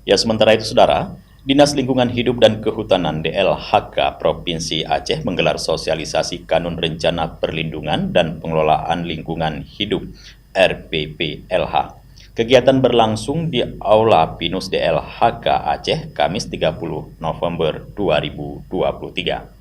Ya, sementara itu, Saudara, Dinas Lingkungan Hidup dan Kehutanan DLHK Provinsi Aceh menggelar sosialisasi Kanun Rencana Perlindungan dan Pengelolaan Lingkungan Hidup (RPPLH). Kegiatan berlangsung di Aula Pinus DLHK Aceh, Kamis 30 November 2023.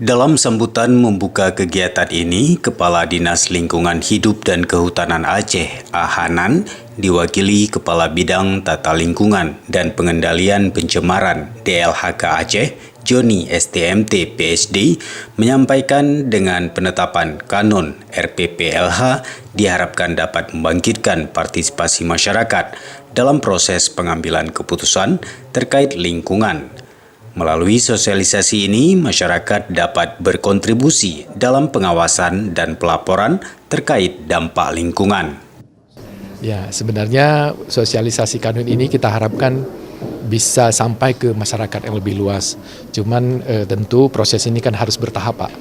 Dalam sambutan membuka kegiatan ini, Kepala Dinas Lingkungan Hidup dan Kehutanan Aceh, Hanan, diwakili Kepala Bidang Tata Lingkungan dan Pengendalian Pencemaran DLHK Aceh, Joni STMT PSD, menyampaikan dengan penetapan Kanun RPPLH diharapkan dapat membangkitkan partisipasi masyarakat dalam proses pengambilan keputusan terkait lingkungan. Melalui sosialisasi ini, masyarakat dapat berkontribusi dalam pengawasan dan pelaporan terkait dampak lingkungan. Ya, sebenarnya sosialisasi kanun ini kita harapkan bisa sampai ke masyarakat yang lebih luas. Cuman tentu proses ini kan harus bertahap, Pak.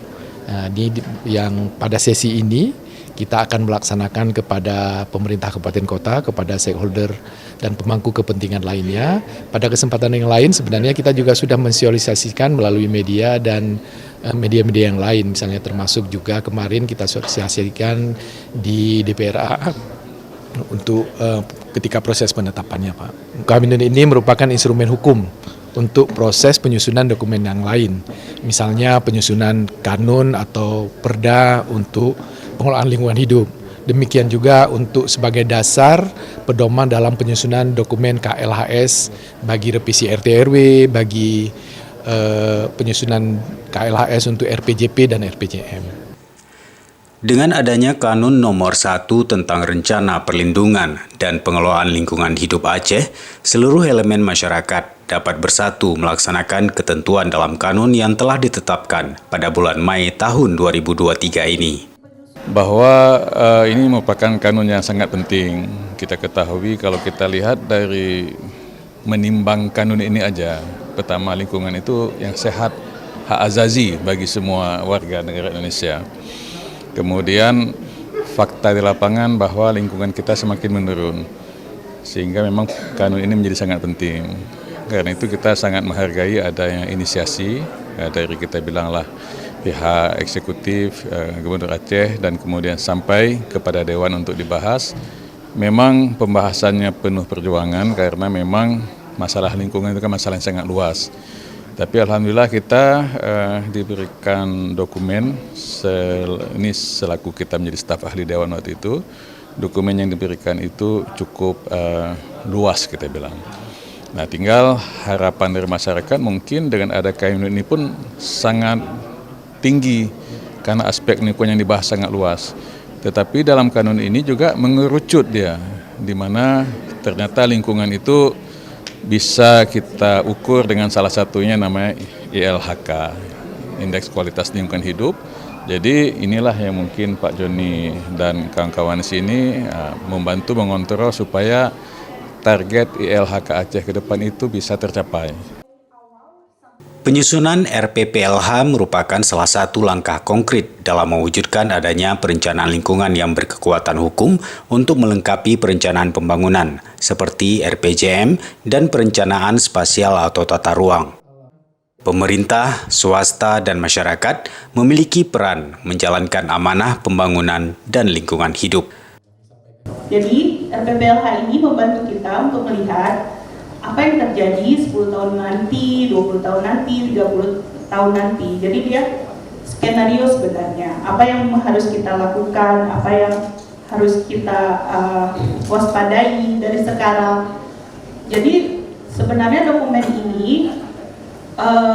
Yang pada sesi ini kita akan melaksanakan kepada pemerintah kabupaten kota, kepada stakeholder dan pemangku kepentingan lainnya. Pada kesempatan yang lain sebenarnya kita juga sudah mensosialisasikan melalui media dan media-media yang lain, misalnya termasuk juga kemarin kita sosialisasikan di DPRA untuk ketika proses penetapannya, Pak. Kanun ini merupakan instrumen hukum untuk proses penyusunan dokumen yang lain, misalnya penyusunan kanun atau perda untuk pengelolaan lingkungan hidup. Demikian juga untuk sebagai dasar pedoman dalam penyusunan dokumen KLHS bagi revisi RT/RW, bagi penyusunan KLHS untuk RPJP dan RPJM. Dengan adanya Kanun Nomor 1 tentang Rencana Perlindungan dan Pengelolaan Lingkungan Hidup Aceh, seluruh elemen masyarakat dapat bersatu melaksanakan ketentuan dalam kanun yang telah ditetapkan pada bulan Mei tahun 2023 ini. Bahwa ini merupakan kanun yang sangat penting. Kita ketahui kalau kita lihat dari menimbang kanun ini aja, pertama lingkungan itu yang sehat, hak azazi bagi semua warga negara Indonesia. Kemudian fakta di lapangan bahwa lingkungan kita semakin menurun, sehingga memang kanun ini menjadi sangat penting. Karena itu kita sangat menghargai adanya inisiasi dari kita bilanglah pihak eksekutif, Gubernur Aceh, dan kemudian sampai kepada Dewan untuk dibahas. Memang pembahasannya penuh perjuangan karena memang masalah lingkungan itu kan masalah yang sangat luas. Tapi alhamdulillah kita diberikan dokumen, ini selaku kita menjadi staf ahli Dewan waktu itu, dokumen yang diberikan itu cukup luas kita bilang. Nah, tinggal harapan dari masyarakat mungkin dengan ada kanun ini pun sangat tinggi karena aspek lingkungan yang dibahas sangat luas. Tetapi dalam kanun ini juga mengerucut dia, di mana ternyata lingkungan itu bisa kita ukur dengan salah satunya namanya ILHK, Indeks Kualitas Lingkungan Hidup. Jadi inilah yang mungkin Pak Joni dan kawan-kawan di sini membantu mengontrol supaya target ILHK Aceh ke depan itu bisa tercapai. Penyusunan RPPLH merupakan salah satu langkah konkret dalam mewujudkan adanya perencanaan lingkungan yang berkekuatan hukum untuk melengkapi perencanaan pembangunan seperti RPJM dan perencanaan spasial atau tata ruang. Pemerintah, swasta, dan masyarakat memiliki peran menjalankan amanah pembangunan dan lingkungan hidup. Jadi RPPLH ini membantu kita untuk melihat apa yang terjadi 10 tahun nanti, 20 tahun nanti, 30 tahun nanti. Jadi dia skenario sebenarnya, apa yang harus kita lakukan, apa yang harus kita waspadai dari sekarang. Jadi sebenarnya dokumen ini,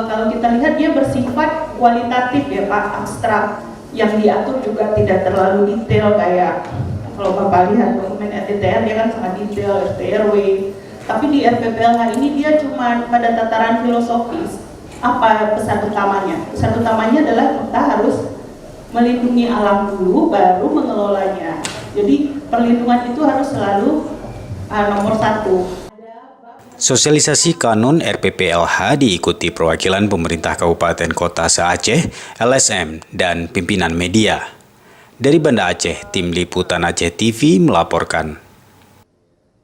kalau kita lihat dia bersifat kualitatif ya Pak, abstrak. Yang diatur juga tidak terlalu detail kayak, kalau Bapak lihat dokumen RTTR dia kan sangat detail, RT/RW. Tapi di RPPLH ini dia cuma pada tataran filosofis. Apa pesan utamanya? Pesan utamanya adalah kita harus melindungi alam dulu, baru mengelolanya. Jadi perlindungan itu harus selalu nomor 1. Sosialisasi Kanun RPPLH diikuti perwakilan pemerintah Kabupaten Kota se-Aceh, LSM, dan pimpinan media. Dari Banda Aceh, Tim Liputan Aceh TV melaporkan.